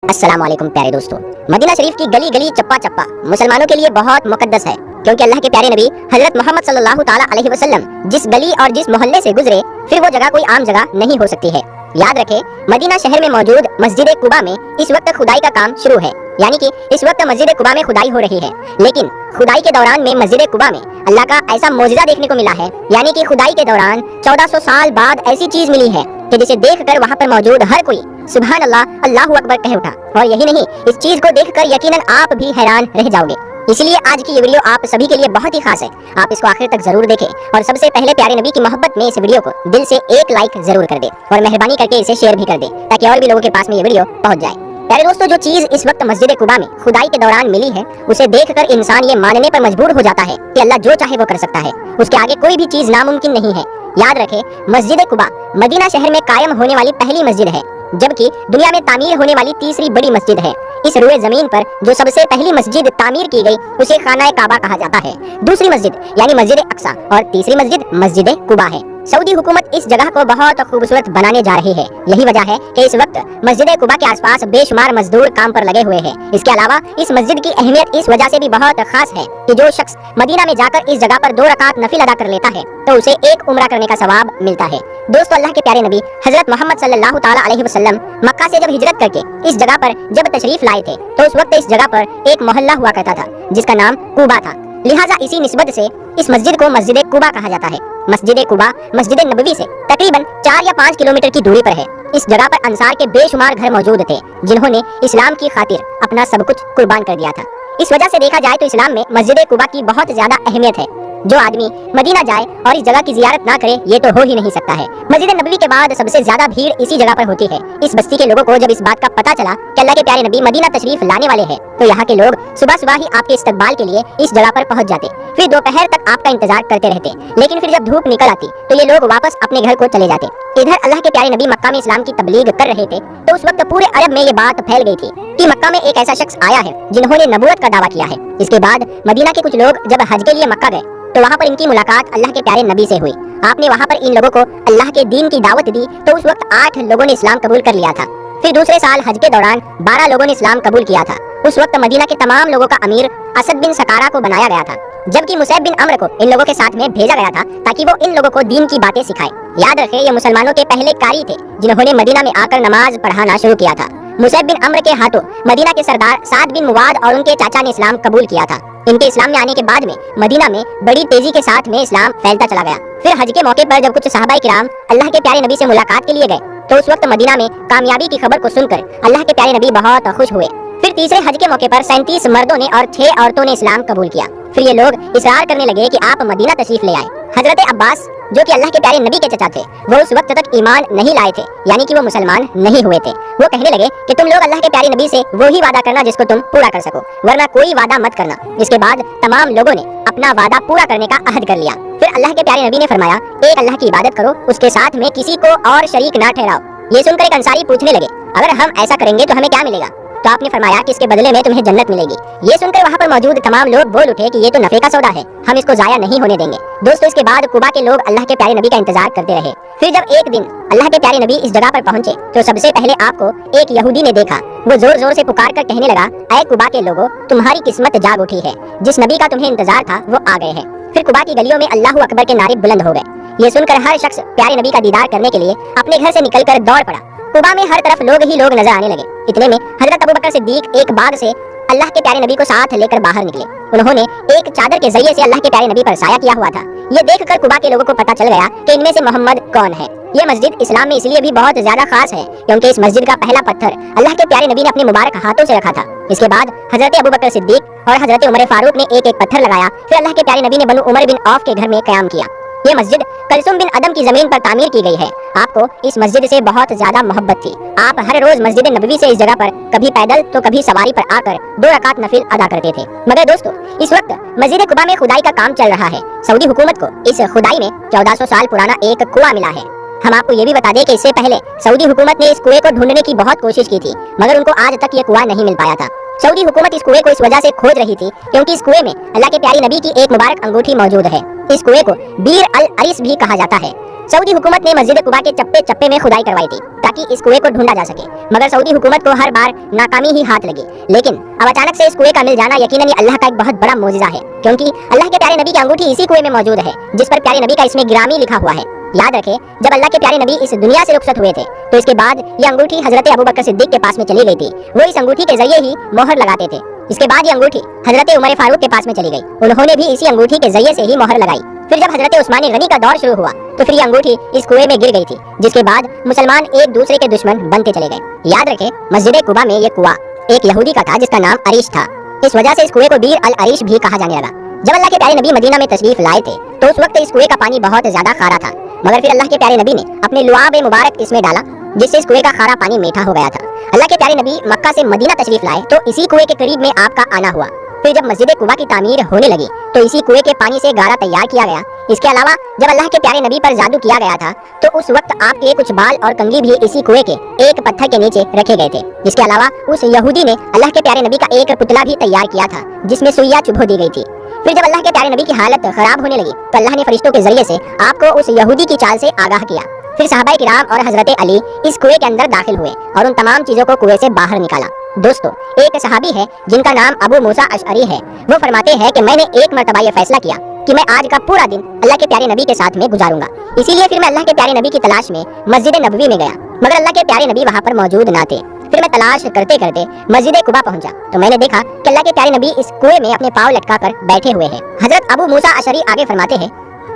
अस्सलाम वालेकुम प्यारे दोस्तों। मदीना शरीफ की गली गली चप्पा चप्पा मुसलमानों के लिए बहुत मुकद्दस है, क्योंकि अल्लाह के प्यारे नबी हजरत मोहम्मद सल्लल्लाहु ताला अलैहि वसल्लम जिस गली और जिस मोहल्ले से गुजरे, फिर वो जगह कोई आम जगह नहीं हो सकती है। याद रखें, मदीना शहर में मौजूद मस्जिद कुबा में इस वक्त खुदाई का काम शुरू है, यानी कि इस वक्त मस्जिद कुबा में खुदाई हो रही है। लेकिन खुदाई के दौरान में मस्जिद कुबा में अल्लाह का ऐसा मौजज़ा देखने को मिला है, यानी कि खुदाई के दौरान 1400 साल बाद ऐसी चीज मिली है कि जिसे देखकर वहाँ पर मौजूद हर कोई सुभान अल्लाह, अल्लाहु अकबर कह उठा। और यही नहीं, इस चीज को देखकर यकीनन आप भी हैरान रह जाओगे। इसलिए आज की ये वीडियो आप सभी के लिए बहुत ही खास है, आप इसको आखिर तक जरूर देखें। और सबसे पहले प्यारे नबी की मोहब्बत में इस वीडियो को दिल से एक लाइक जरूर कर दे और मेहरबानी करके इसे शेयर भी कर दे, ताकि और भी लोगों के पास में ये वीडियो पहुंच जाए। प्यारे दोस्तों, जो चीज इस वक्त मस्जिद कुबा में खुदाई के दौरान मिली है, उसे देखकर इंसान ये मानने पर मजबूर हो जाता है कि अल्लाह जो चाहे वो कर सकता है, उसके आगे कोई भी चीज नामुमकिन नहीं है। याद रखें, मस्जिद कुबा मदीना शहर में कायम होने वाली पहली मस्जिद है, जबकि दुनिया में तामीर होने वाली तीसरी बड़ी मस्जिद है। इस रुए जमीन पर जो सबसे पहली मस्जिद तामीर की गई, उसे खाना काबा कहा जाता है। दूसरी मस्जिद यानी मस्जिद अक्सा और तीसरी मस्जिद मस्जिद कुबा है। सऊदी हुकूमत इस जगह को बहुत खूबसूरत बनाने जा रही है। यही वजह है कि इस वक्त मस्जिद कुबा के आसपास बेशुमार मजदूर काम पर लगे हुए हैं। इसके अलावा इस मस्जिद की अहमियत इस वजह से भी बहुत खास है कि जो शख्स मदीना में जाकर इस जगह पर 2 रकात नफिल अदा कर लेता है, तो उसे एक उम्रा करने का सवाब मिलता है। दोस्तों, अल्लाह के प्यारे नबी हजरत मोहम्मद सल्लल्लाहु ताला अलैहि वसल्लम मक्का से जब हिजरत करके इस जगह पर जब तशरीफ लाए थे, तो उस वक्त इस जगह पर एक मोहल्ला हुआ करता था जिसका नाम कुबा था। लिहाजा इसी निस्बत से इस मस्जिद को मस्जिद कुबा कहा जाता है। मस्जिद कुबा मस्जिद नबवी से तकरीबन 4 या 5 किलोमीटर की दूरी पर है। इस जगह पर अंसार के बेशुमार घर मौजूद थे, जिन्होंने इस्लाम की खातिर अपना सब कुछ कुर्बान कर दिया था। इस वजह से देखा जाए तो इस्लाम में मस्जिद कुबा की बहुत ज्यादा अहमियत है। जो आदमी मदीना जाए और इस जगह की जियारत ना करे, ये तो हो ही नहीं सकता है। मस्जिद नबवी के बाद सबसे ज्यादा भीड़ इसी जगह पर होती है। इस बस्ती के लोगों को जब इस बात का पता चला कि अल्लाह के प्यारे नबी मदीना तशरीफ लाने वाले हैं, तो यहाँ के लोग सुबह सुबह ही आपके इस्तकबाल के लिए इस जगह पर पहुँच जाते, फिर दोपहर तक आपका इंतजार करते रहते। लेकिन फिर जब धूप निकल आती तो ये लोग वापस अपने घर को चले जाते। इधर अल्लाह के प्यारे नबी मक्का में इस्लाम की तबलीग कर रहे थे, तो उस वक्त पूरे अरब में ये बात फैल गई थी कि मक्का में एक ऐसा शख्स आया है जिन्होंने नबूवत का दावा किया है। इसके बाद मदीना के कुछ लोग जब हज के लिए मक्का गए, तो वहाँ पर इनकी मुलाकात अल्लाह के प्यारे नबी से हुई। आपने वहाँ पर इन लोगों को अल्लाह के दीन की दावत दी, तो उस वक्त 8 लोगों ने इस्लाम कबूल कर लिया था। फिर दूसरे साल हज के दौरान 12 लोगों ने इस्लाम कबूल किया था। उस वक्त मदीना के तमाम लोगों का अमीर असद बिन सकारा को बनाया गया था, जबकि मुसैब बिन अम्र को इन लोगों के साथ में भेजा गया था ताकि वो इन लोगों को दीन की बातें सिखाए। याद रखें, ये मुसलमानों के पहले कारी थे जिन्होंने मदीना में आकर नमाज पढ़ाना शुरू किया था। मुसैब बिन अम्र के हाथों मदीना के सरदार साद बिन मुवाद और उनके चाचा ने इस्लाम कबूल किया था। इनके इस्लाम में आने के बाद में मदीना में बड़ी तेजी के साथ में इस्लाम फैलता चला गया। फिर हज के मौके पर जब कुछ सहाबाए किराम अल्लाह के प्यारे नबी से मुलाकात के लिए गए, तो उस वक्त मदीना में कामयाबी की खबर को सुनकर अल्लाह के प्यारे नबी बहुत खुश हुए। फिर तीसरे हज के मौके पर 37 मर्दों ने और 6 औरतों ने इस्लाम कबूल किया। फिर ये लोग इसरार करने लगे कि आप मदीना तशरीफ ले आए। हजरत अब्बास, जो कि अल्लाह के प्यारे नबी के चचा थे, वो उस वक्त तक ईमान नहीं लाए थे, यानी कि वो मुसलमान नहीं हुए थे। वो कहने लगे कि तुम लोग अल्लाह के प्यारे नबी से वो ही वादा करना जिसको तुम पूरा कर सको, वरना कोई वादा मत करना। इसके बाद तमाम लोगों ने अपना वादा पूरा करने का अहद कर लिया। फिर अल्लाह के प्यारे नबी ने फरमाया, एक अल्लाह की इबादत करो, उसके साथ में किसी को और शरीक ना ठहराओ। ये सुनकर एक अंसारी पूछने लगे, अगर हम ऐसा करेंगे तो हमें क्या मिलेगा? तो आपने फरमाया कि इसके बदले में तुम्हें जन्नत मिलेगी। ये सुनकर वहाँ पर मौजूद तमाम लोग बोल उठे कि ये तो नफे का सौदा है, हम इसको जाया नहीं होने देंगे। दोस्तों, इसके बाद कुबा के लोग अल्लाह के प्यारे नबी का इंतजार करते रहे। फिर जब एक दिन अल्लाह के प्यारे नबी इस जगह पर पहुंचे, तो सबसे पहले आपको एक यहूदी ने देखा। वो जोर जोर से पुकार कर कहने लगा, ऐ कुबा के लोगों, तुम्हारी किस्मत जाग उठी है, जिस नबी का तुम्हें इंतजार था वो आ गए हैं। फिर कुबा की गलियों में अल्लाहु अकबर के नारे बुलंद हो गए। ये सुनकर हर शख्स प्यारे नबी का दीदार करने के लिए अपने घर से निकलकर दौड़ पड़ा। कुबा में हर तरफ लोग ही लोग नजर आने लगे। इतने में हजरत अबू बकर सिद्दीक एक बाग से अल्लाह के प्यारे नबी को साथ लेकर बाहर निकले। उन्होंने एक चादर के जरिए से अल्लाह के प्यारे नबी पर साया किया हुआ था। ये देखकर कुबा के लोगों को पता चल गया कि इनमें से मोहम्मद कौन है। ये मस्जिद इस्लाम में इसलिए भी बहुत ज्यादा खास है क्योंकि इस मस्जिद का पहला पत्थर अल्लाह के प्यारे नबी ने अपने मुबारक हाथों से रखा था। इसके बाद हजरत अबू बकर सिद्दीक और हजरत उमर फारूक ने एक एक पत्थर लगाया। फिर अल्लाह के प्यारे नबी ने बनु उमर बिन औफ के घर में कयाम किया। ये मस्जिद कलसुम बिन अदम की जमीन पर तामीर की गई है। आपको इस मस्जिद से बहुत ज्यादा मोहब्बत थी। आप हर रोज मस्जिद नबवी से इस जगह पर कभी पैदल तो कभी सवारी पर आकर 2 रकात नफिल अदा करते थे। मगर दोस्तों, इस वक्त मस्जिद कुबा में खुदाई का काम चल रहा है। सऊदी हुकूमत को इस खुदाई में 1400 साल पुराना एक कुआं मिला है। हम आपको ये भी बता दें कि इससे पहले सऊदी हुकूमत ने इस कुएं को ढूंढने की बहुत कोशिश की थी, मगर उनको आज तक ये कुआं नहीं मिल पाया था। सऊदी हुकूमत इस कुएं को इस वजह से खोज रही थी क्योंकि इस कुएं में अल्लाह के प्यारे नबी की एक मुबारक अंगूठी मौजूद है। इस कुएं को बीर अल अरिस भी कहा जाता है। सऊदी हुकूमत ने मस्जिद कुबा के चप्पे चप्पे में खुदाई करवाई थी ताकि इस कुएं को ढूंढा जा सके, मगर सऊदी हुकूमत को हर बार नाकामी ही हाथ लगी। लेकिन अब अचानक से इस कुएं का मिल जाना यकीनन अल्लाह का एक बहुत बड़ा मौजिज़ा है, क्योंकि अल्लाह के प्यारे नबी की अंगूठी इसी कुएं में मौजूद है जिस पर प्यारे नबी का इसमें गिरामी लिखा हुआ है। याद रखें, जब अल्लाह के प्यारे नबी इस दुनिया से रुखसत हुए थे तो इसके बाद ये अंगूठी हजरत अबू बकर सिद्दीक के पास में चली गई थी। वो इस अंगूठी के जरिए ही मोहर लगाते थे। इसके बाद ये अंगूठी हजरत उमर फारूक के पास में चली गई, उन्होंने भी इसी अंगूठी के जरिए से ही मोहर लगाई। फिर जब हजरत उस्मान गनी का दौर शुरू हुआ तो फिर ये अंगूठी इस कुएं में गिर गई थी, जिसके बाद मुसलमान एक दूसरे के दुश्मन बनते चले गए। याद रखें, मस्जिद कुबा में ये कुआं एक यहूदी का था जिसका नाम अरीश था। इस वजह से इस कुएं को बीर अल अरीश भी कहा जाने लगा। जब अल्लाह के प्यारे नबी मदीना में तशरीफ लाए थे तो उस वक्त इस कुएं का पानी बहुत ज्यादा खारा था, मगर फिर अल्लाह के प्यारे नबी ने अपने लुआब मुबारक इसमें डाला, जिससे इस कुएं का खारा पानी मीठा हो गया था। अल्लाह के प्यारे नबी मक्का से मदीना तशरीफ लाए तो इसी कुएं के करीब में आपका आना हुआ। फिर जब मस्जिद कुबा की तामीर होने लगी तो इसी कुएं के पानी से गारा तैयार किया गया। इसके अलावा जब अल्लाह के प्यारे नबी पर जादू किया गया था तो उस वक्त आपके कुछ बाल और कंघी भी इसी कुएं के एक पत्थर के नीचे रखे गए थे। इसके अलावा उस यहूदी ने अल्लाह के प्यारे नबी का एक पुतला भी तैयार किया था जिसमें सुइया चुभो दी गई थी। फिर जब अल्लाह के प्यारे नबी की हालत खराब होने लगी तो अल्लाह ने फरिश्तों के जरिए से आपको उस यहूदी की चाल से आगाह किया। फिर सहाबाए किराम और हजरत अली इस कुएं के अंदर दाखिल हुए और उन तमाम चीजों को कुएं से बाहर निकाला। दोस्तों, एक सहाबी है जिनका नाम अबू मूसा अशअरी है। वो फरमाते हैं कि मैंने एक मर्तबा ये फैसला किया कि मैं आज का पूरा दिन अल्लाह के प्यारे नबी के साथ में गुजारूंगा। इसीलिए फिर मैं अल्लाह के प्यारे नबी की तलाश में मस्जिद नबवी में गया, मगर अल्लाह के प्यारे नबी वहाँ पर मौजूद ना थे। फिर मैं तलाश करते करते मस्जिद कुबा पहुंचा तो मैंने देखा कि अल्लाह के प्यारे नबी इस कुएं में अपने पाँव लटका कर बैठे हुए हैं। हजरत अबू मूसा अशअरी आगे फरमाते हैं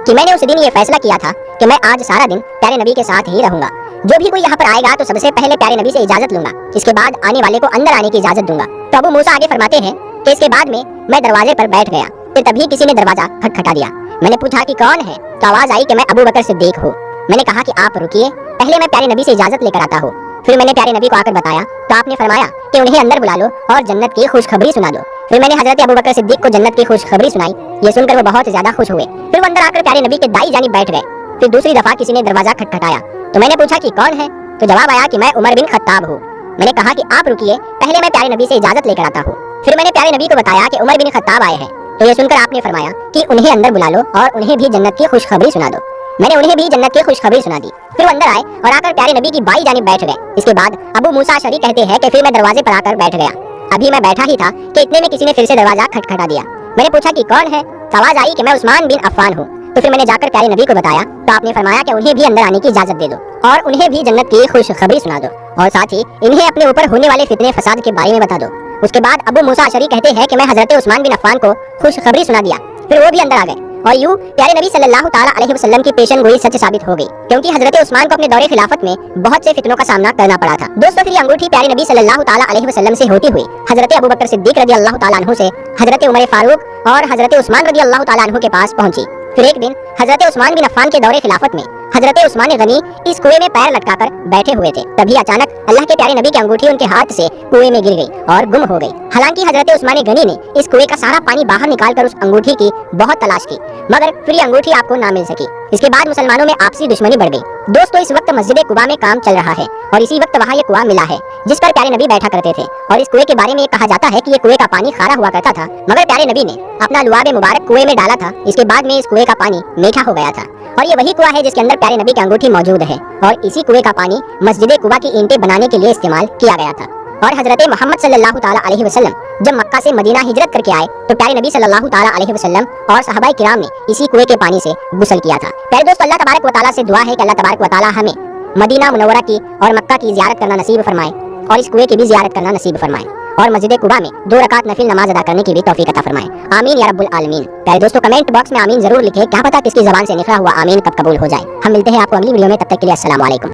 कि मैंने उस दिन ये फैसला किया था कि मैं आज सारा दिन प्यारे नबी के साथ ही रहूंगा। जो भी कोई यहाँ पर आएगा तो सबसे पहले प्यारे नबी से इजाजत लूंगा, इसके बाद आने वाले को अंदर आने की इजाजत दूंगा। तो अबू मूसा आगे फरमाते हैं कि इसके बाद में मैं दरवाजे पर बैठ गया। फिर तभी किसी ने दरवाजा खटखटा दिया। मैंने पूछा कि कौन है, तो आवाज आई कि मैं अबू बकर सिद्दीक हूँ। मैंने कहा कि आप रुकिए, पहले मैं प्यारे नबी से इजाजत लेकर आता हूँ। फिर मैंने प्यारे नबी को आकर बताया तो आपने फरमाया कि उन्हें अंदर बुला लो और जन्नत की खुशखबरी सुना दो। फिर मैंने हजरत अबू बकर सिद्दीक को जन्नत की खुशखबरी सुनाई। ये सुनकर वो बहुत ज्यादा खुश हुए। फिर वो अंदर आकर प्यारे नबी के दाई जानिब बैठ गए। फिर दूसरी दफा किसी ने दरवाजा खटखटाया तो मैंने पूछा कि कौन है, तो जवाब आया कि मैं उमर बिन खत्ताब हूँ। मैंने कहा कि आप रुकिए, पहले मैं प्यारे नबी से इजाजत लेकर आता हूँ। फिर मैंने प्यारे नबी को बताया कि उमर बिन खत्ताब आए हैं। तो ये सुनकर आपने फरमाया कि उन्हें अंदर बुला लो और उन्हें भी जन्नत की खुशखबरी सुना दो। मैंने उन्हें भी जन्नत की खुशखबरी सुना दी। फिर वो अंदर आए और आकर प्यारे नबी की बाई जानिब बैठ गए। इसके बाद अबू मूसा अशअरी कहते हैं कि फिर मैं दरवाजे पर आकर बैठ गया। अभी मैं बैठा ही था कि इतने में किसी ने फिर से दरवाजा खटखटा दिया। मैंने पूछा कि कौन है, तो आवाज आई कि मैं उस्मान बिन अफ़्फ़ान हूँ। तो फिर मैंने जाकर प्यारे नबी को बताया तो आपने फरमाया कि उन्हें भी अंदर आने की इजाजत दे दो और उन्हें भी जन्नत की खुशखबरी सुना दो और साथ ही इन्हें अपने ऊपर होने वाले फितने फसाद के बारे में बता दो। उसके बाद अबू मूसा अशअरी कहते हैं कि मैं हजरत उस्मान बिन अफ़्फ़ान को खुशखबरी सुना दिया। फिर वो भी अंदर आ गए और यूं प्यारे नबी सल्लल्लाहु ताला अलैहि वसल्लम की पेशन गोई सच साबित हो गई, क्योंकि हजरत उस्मान को अपने दौरे खिलाफत में बहुत से फितनों का सामना करना पड़ा था। दोस्तों, फिर ये अंगूठी प्यारे नबी सल्लल्लाहु ताला अलैहि वसल्लम से होती हुई हजरत अबू बकर सिद्दीक रज़ियल्लाहु ताला अन्हु से हजरत उमर फारूक और हजरत उस्मान रज़ियल्लाहु ताला अन्हु के पास पहुंची। फिर एक दिन हजरत उस्मान बिन अफ़्फ़ान के दौरे खिलाफत में हजरत उस्मान गनी इस कुएं में पैर लटकाकर बैठे हुए थे। तभी अचानक अल्लाह के प्यारे नबी की अंगूठी उनके हाथ से कुएं में गिर गई और गुम हो गई। हालांकि हजरत उस्मान गनी ने इस कुएं का सारा पानी बाहर निकालकर उस अंगूठी की बहुत तलाश की, मगर फिर ये अंगूठी आपको ना मिल सकी। इसके बाद मुसलमानों में आपसी दुश्मनी बढ़ गई। दोस्तों, इस वक्त मस्जिद कुबा में काम चल रहा है और इसी वक्त वहाँ ये कुआं मिला है जिस पर प्यारे नबी बैठा करते थे। और इस कुएं के बारे में कहा जाता है कि ये कुएं का पानी खारा हुआ करता था, मगर प्यारे नबी ने अपना लुआब मुबारक कुएं में डाला था। इसके बाद में इस कुएं का पानी मीठा हो गया था और ये वही कुआं है जिसके अंदर प्यारे नबी की अंगूठी मौजूद है। और इसी कुएं का पानी मस्जिद कुबा की ईंटें बनाने के लिए इस्तेमाल किया गया था। और हजरत मोहम्मद सल्लल्लाहु ताला अलैहि वसल्लम जब मक्का से मदीना हिजरत करके आए तो प्यारे नबी सल्लल्लाहु ताला अलैहि वसल्लम और सहाबाए किराम ने इसी कुएं के पानी से गुस्ल किया था। प्यारे दोस्तों, अल्लाह तबारक व तआला से दुआ है कि अल्लाह तबारक व तआला हमें मदीना मुनव्वरा की और मक्का की ज़ियारत करना नसीब फरमाए और इस कुएं की भी ज़ियारत करना नसीब फरमाए और मस्जिद कुबा में 2 रकात नफिल नमाज अदा करने की भी तौफीक अता फरमाए। आमीन या रब्बुल आलमीन। प्यारे दोस्तों, कमेंट बॉक्स में आमीन जरूर लिखें, क्या पता किसकी ज़बान से निकला हुआ आमीन कब कबूल हो जाए। हम मिलते हैं आपको अगली वीडियो में, तब तक के लिए अस्सलाम वालेकुम।